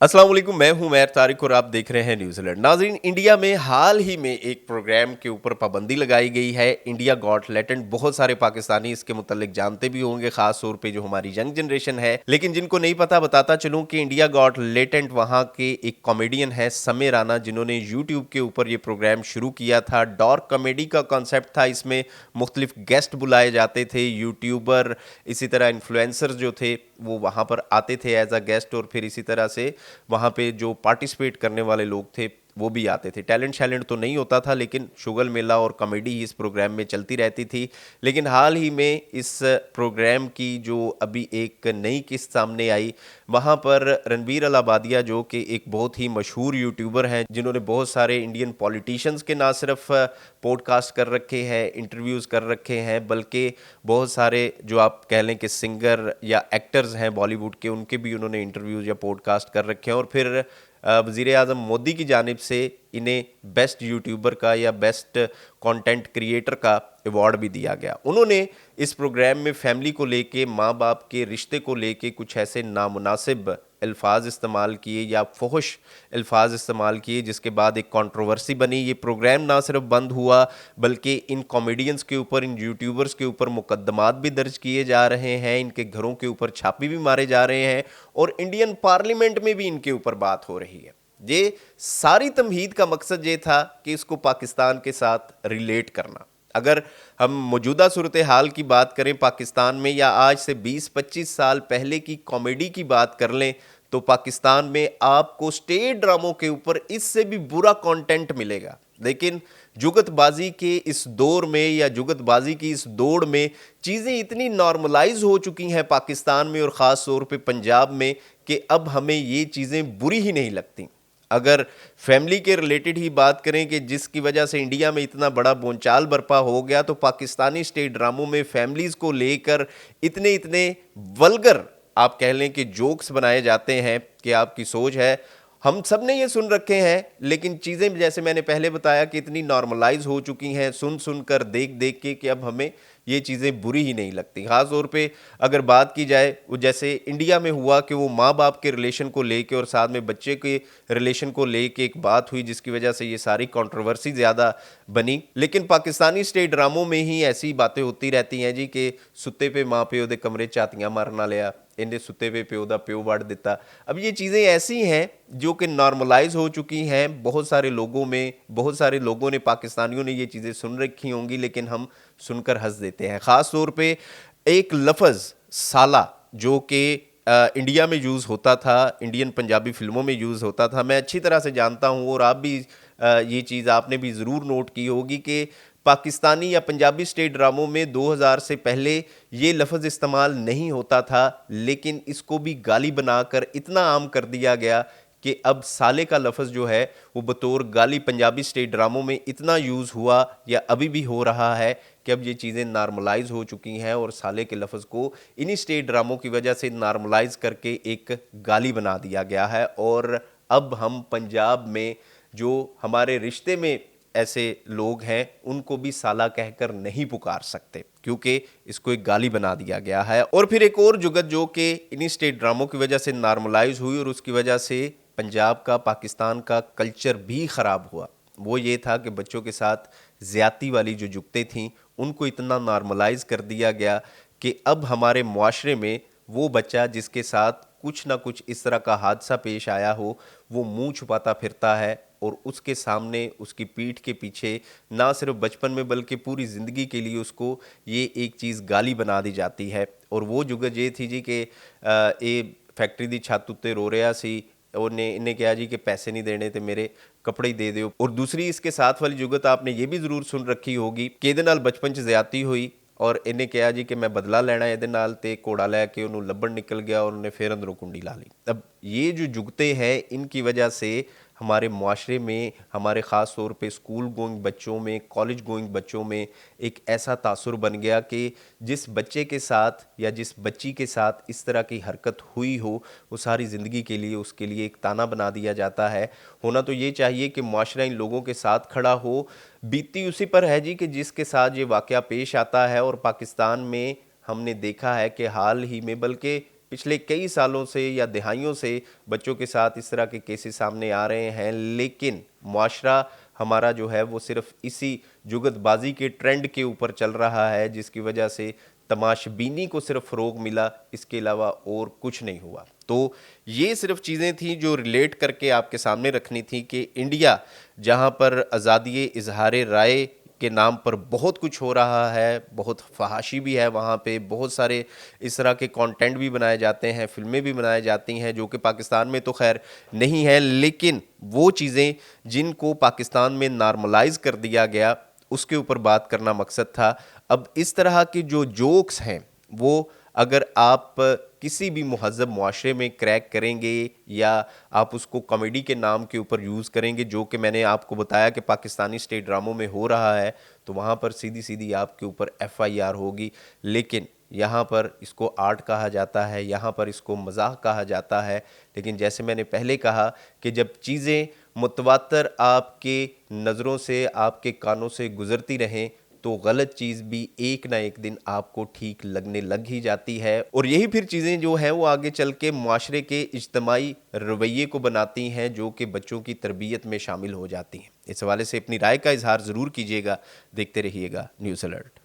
अस्सलाम वालेकुम, मैं हूं मैर तारिक और आप देख रहे हैं न्यूज़ अलर्ट। नाज़रीन, इंडिया में हाल ही में एक प्रोग्राम के ऊपर पाबंदी लगाई गई है, इंडिया गॉट टैलेंट। बहुत सारे पाकिस्तानी इसके मुतल्लिक जानते भी होंगे, खास तौर पे जो हमारी यंग जनरेशन है। लेकिन जिनको नहीं पता, बताता चलूं कि इंडिया गॉट टैलेंट वहां के एक कॉमेडियन है समीर राना, जिन्होंने यूट्यूब के ऊपर ये प्रोग्राम शुरू किया था। डार्क कॉमेडी का कॉन्सेप्ट था। इसमें मुख्तलिफ गेस्ट बुलाए जाते थे, यूट्यूबर, इसी तरह इन्फ्लुएंसर्स जो थे वो वहाँ पर आते थे एज अ गेस्ट, और फिर इसी तरह से वहाँ पे जो पार्टिसिपेट करने वाले लोग थे वो भी आते थे। टैलेंट शैलेंट तो नहीं होता था, लेकिन शुगल मेला और कॉमेडी इस प्रोग्राम में चलती रहती थी। लेकिन हाल ही में इस प्रोग्राम की जो अभी एक नई किस्त सामने आई, वहाँ पर रणबीर अलाबादिया, जो कि एक बहुत ही मशहूर यूट्यूबर हैं, जिन्होंने बहुत सारे इंडियन पॉलिटिशियंस के ना सिर्फ पॉडकास्ट कर रखे हैं, इंटरव्यूज़ कर रखे हैं, बल्कि बहुत सारे जो आप कह लें कि सिंगर या एक्टर्स हैं बॉलीवुड के, उनके भी उन्होंने इंटरव्यूज़ या पॉडकास्ट कर रखे हैं। और फिर वज़ीर आज़म मोदी की जानिब से इन्हें बेस्ट यूट्यूबर का या बेस्ट कंटेंट क्रिएटर का अवार्ड भी दिया गया। उन्होंने इस प्रोग्राम में फैमिली को लेके, माँ बाप के रिश्ते को लेके कुछ ऐसे नामुनासिब अल्फाज इस्तेमाल किए या फुहश अल्फाज इस्तेमाल किए, जिसके बाद एक कंट्रोवर्सी बनी। ये प्रोग्राम ना सिर्फ बंद हुआ, बल्कि इन कॉमेडियंस के ऊपर, इन यूट्यूबर्स के ऊपर मुकदमात भी दर्ज किए जा रहे हैं, इनके घरों के ऊपर छापे भी मारे जा रहे हैं, और इंडियन पार्लियामेंट में भी इनके ऊपर बात हो रही है। ये सारी तमहीद का मकसद ये था कि इसको पाकिस्तान के साथ रिलेट करना। अगर हम मौजूदा सूरत हाल की बात करें पाकिस्तान में, या आज से 20-25 साल पहले की कॉमेडी की बात कर लें, तो पाकिस्तान में आपको स्टेट ड्रामों के ऊपर इससे भी बुरा कंटेंट मिलेगा। लेकिन जुगतबाजी के इस दौर में, या जुगतबाजी की इस दौड़ में, चीज़ें इतनी नॉर्मलाइज हो चुकी हैं पाकिस्तान में और ख़ास तौर पे पंजाब में, कि अब हमें ये चीज़ें बुरी ही नहीं लगती। अगर फैमिली के रिलेटेड ही बात करें कि जिसकी वजह से इंडिया में इतना बड़ा बोलचाल बर्पा हो गया, तो पाकिस्तानी स्टेट ड्रामों में फैमिलीज़ को लेकर इतने इतने वल्गर, आप कह लें कि जोक्स बनाए जाते हैं कि आपकी सोच है। हम सब ने ये सुन रखे हैं, लेकिन चीज़ें जैसे मैंने पहले बताया कि इतनी नॉर्मलाइज हो चुकी हैं, सुन सुन कर, देख देख के, कि अब हमें ये चीज़ें बुरी ही नहीं लगती। ख़ास तौर पे अगर बात की जाए, वो जैसे इंडिया में हुआ कि वो माँ बाप के रिलेशन को लेके और साथ में बच्चे के रिलेशन को लेके एक बात हुई, जिसकी वजह से ये सारी कंट्रोवर्सी ज़्यादा बनी। लेकिन पाकिस्तानी स्टेट ड्रामों में ही ऐसी बातें होती रहती हैं जी, कि सुत्ते पे माँ प्यो दे कमरे झातियाँ मारना लिया, इन्हें सुते पे प्यो दा प्यो वड़ दिता। अब ये चीज़ें ऐसी हैं जो कि नॉर्मलाइज हो चुकी हैं बहुत सारे लोगों में। बहुत सारे लोगों ने, पाकिस्तानियों ने ये चीज़ें सुन रखी होंगी, लेकिन हम सुनकर हंस देते हैं। ख़ास तौर पे एक लफ्ज़ साला, जो कि इंडिया में यूज़ होता था, इंडियन पंजाबी फिल्मों में यूज़ होता था, मैं अच्छी तरह से जानता हूँ, और आप भी ये चीज़ आपने भी ज़रूर नोट की होगी कि पाकिस्तानी या पंजाबी स्टेट ड्रामों में 2000 से पहले ये लफ्ज़ इस्तेमाल नहीं होता था, लेकिन इसको भी गाली बनाकर इतना आम कर दिया गया कि अब साले का लफ्ज़ जो है वो बतौर गाली पंजाबी स्टेट ड्रामों में इतना यूज़ हुआ, या अभी भी हो रहा है, कि अब ये चीज़ें नॉर्मलाइज हो चुकी हैं, और साले के लफ्ज़ को इन्हीं स्टेट ड्रामों की वजह से नॉर्मलाइज करके एक गाली बना दिया गया है। और अब हम पंजाब में जो हमारे रिश्ते में ऐसे लोग हैं, उनको भी साला कहकर नहीं पुकार सकते, क्योंकि इसको एक गाली बना दिया गया है। और फिर एक और जुगत जो कि इन्हीं स्टेट ड्रामों की वजह से नॉर्मलाइज हुई, और उसकी वजह से पंजाब का, पाकिस्तान का कल्चर भी ख़राब हुआ, वो ये था कि बच्चों के साथ ज़्यादती वाली जो जुगतें थीं, उनको इतना नॉर्मलाइज कर दिया गया कि अब हमारे मुआशरे में वो बच्चा जिसके साथ कुछ ना कुछ इस तरह का हादसा पेश आया हो, वो मुंह छुपाता फिरता है, और उसके सामने, उसकी पीठ के पीछे, ना सिर्फ बचपन में बल्कि पूरी ज़िंदगी के लिए उसको ये एक चीज़ गाली बना दी जाती है। और वो जुगत ये थी जी कि ये फैक्ट्री दी छत उत्ते रो रहा सी, इन्हें कहा जी कि पैसे नहीं देने तो मेरे कपड़े ही दे दो। और दूसरी इसके साथ वाली जुगत आपने ये भी ज़रूर सुन रखी होगी कि ਇਹਦੇ ਨਾਲ बचपन च ज़्यादती हुई, और इन्हें कहा जी कि मैं बदला लेना ਇਹਦੇ ਨਾਲ, ਤੇ घोड़ा लैके उन्होंने लब्बड़ निकल गया, और उन्हें फिर अंदरों कुंडी ला ली। अब ये जो जुगतें हैं, इनकी वजह से हमारे मुआशरे में, हमारे ख़ास तौर पे स्कूल गोइंग बच्चों में, कॉलेज गोइंग बच्चों में एक ऐसा तासुर बन गया कि जिस बच्चे के साथ या जिस बच्ची के साथ इस तरह की हरकत हुई हो, वो सारी ज़िंदगी के लिए उसके लिए एक ताना बना दिया जाता है। होना तो ये चाहिए कि मुआशरा इन लोगों के साथ खड़ा हो। बीती उसी पर है जी कि जिसके साथ ये वाक़या पेश आता है। और पाकिस्तान में हमने देखा है कि हाल ही में, बल्कि पिछले कई सालों से या दहाइयों से बच्चों के साथ इस तरह के केसेस सामने आ रहे हैं, लेकिन मुआशरा हमारा जो है वो सिर्फ इसी जुगतबाजी के ट्रेंड के ऊपर चल रहा है, जिसकी वजह से तमाशबीनी को सिर्फ फ़रोग मिला, इसके अलावा और कुछ नहीं हुआ। तो ये सिर्फ चीज़ें थी जो रिलेट करके आपके सामने रखनी थी कि इंडिया जहाँ पर आज़ादी इजहार राय के नाम पर बहुत कुछ हो रहा है, बहुत फहाशी भी है, वहाँ पे बहुत सारे इस तरह के कंटेंट भी बनाए जाते हैं, फिल्में भी बनाई जाती हैं, जो कि पाकिस्तान में तो खैर नहीं है, लेकिन वो चीज़ें जिनको पाकिस्तान में नॉर्मलाइज कर दिया गया उसके ऊपर बात करना मकसद था। अब इस तरह के जो जोक्स हैं वो अगर आप किसी भी महज़ब मुआशरे में क्रैक करेंगे या आप उसको कॉमेडी के नाम के ऊपर यूज़ करेंगे, जो कि मैंने आपको बताया कि पाकिस्तानी स्टेट ड्रामों में हो रहा है, तो वहाँ पर सीधी सीधी आपके ऊपर FIR होगी। लेकिन यहाँ पर इसको आर्ट कहा जाता है, यहाँ पर इसको मज़ाक कहा जाता है। लेकिन जैसे मैंने पहले कहा कि जब चीज़ें मुतवातर आपके नज़रों से, आपके कानों से गुज़रती रहें, तो गलत चीज़ भी एक ना एक दिन आपको ठीक लगने लग ही जाती है। और यही फिर चीज़ें जो हैं वो आगे चल के मुआशरे के इज्तमाई रवैये को बनाती हैं, जो कि बच्चों की तरबियत में शामिल हो जाती हैं। इस हवाले से अपनी राय का इजहार ज़रूर कीजिएगा। देखते रहिएगा न्यूज़ अलर्ट।